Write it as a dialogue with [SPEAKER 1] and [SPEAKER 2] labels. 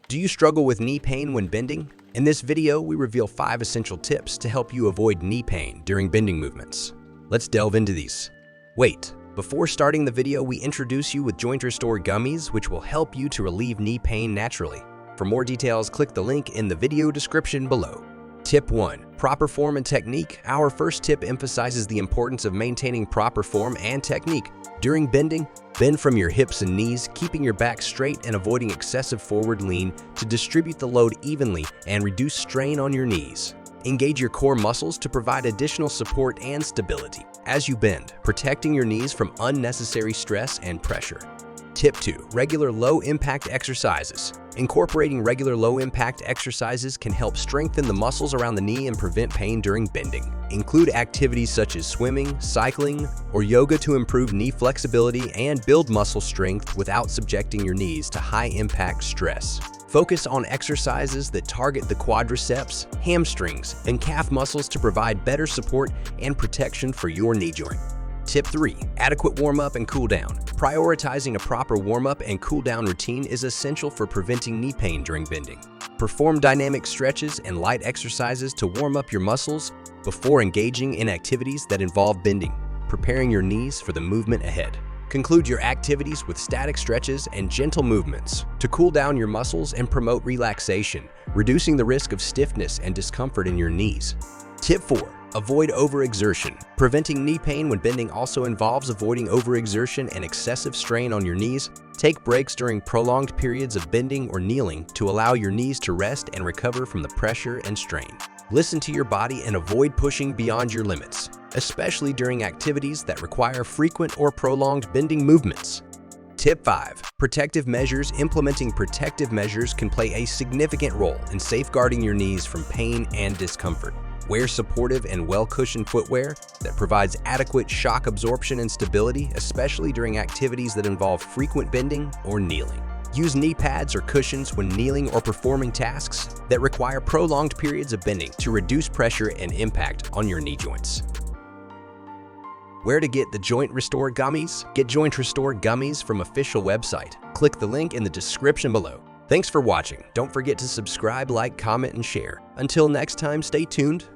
[SPEAKER 1] Do you struggle with knee pain when bending? In this video, we reveal 5 essential tips to help you avoid knee pain during bending movements. Let's delve into these. Wait, before starting the video, we introduce you with Joint Restore Gummies, which will help you to relieve knee pain naturally. For more details, click the link in the video description below. Tip 1. Proper form and technique. Our first tip emphasizes the importance of maintaining proper form and technique. During bending, bend from your hips and knees, keeping your back straight and avoiding excessive forward lean to distribute the load evenly and reduce strain on your knees. Engage your core muscles to provide additional support and stability as you bend, protecting your knees from unnecessary stress and pressure. Tip 2. Regular low-impact exercises. Incorporating regular low-impact exercises can help strengthen the muscles around the knee and prevent pain during bending. Include activities such as swimming, cycling, or yoga to improve knee flexibility and build muscle strength without subjecting your knees to high-impact stress. Focus on exercises that target the quadriceps, hamstrings, and calf muscles to provide better support and protection for your knee joint. Tip 3. Adequate warm-up and cool-down. Prioritizing a proper warm-up and cool-down routine is essential for preventing knee pain during bending. Perform dynamic stretches and light exercises to warm up your muscles before engaging in activities that involve bending, preparing your knees for the movement ahead. Conclude your activities with static stretches and gentle movements to cool down your muscles and promote relaxation, reducing the risk of stiffness and discomfort in your knees. Tip 4. Avoid overexertion. Preventing knee pain when bending also involves avoiding overexertion and excessive strain on your knees. Take breaks during prolonged periods of bending or kneeling to allow your knees to rest and recover from the pressure and strain. Listen to your body and avoid pushing beyond your limits, especially during activities that require frequent or prolonged bending movements. Tip 5. Protective measures. Implementing protective measures can play a significant role in safeguarding your knees from pain and discomfort. Wear supportive and well-cushioned footwear that provides adequate shock absorption and stability, especially during activities that involve frequent bending or kneeling. Use knee pads or cushions when kneeling or performing tasks that require prolonged periods of bending to reduce pressure and impact on your knee joints. Where to get the Joint Restore Gummies? Get Joint Restore Gummies from official website. Click the link in the description below. Thanks for watching. Don't forget to subscribe, like, comment, and share. Until next time, stay tuned.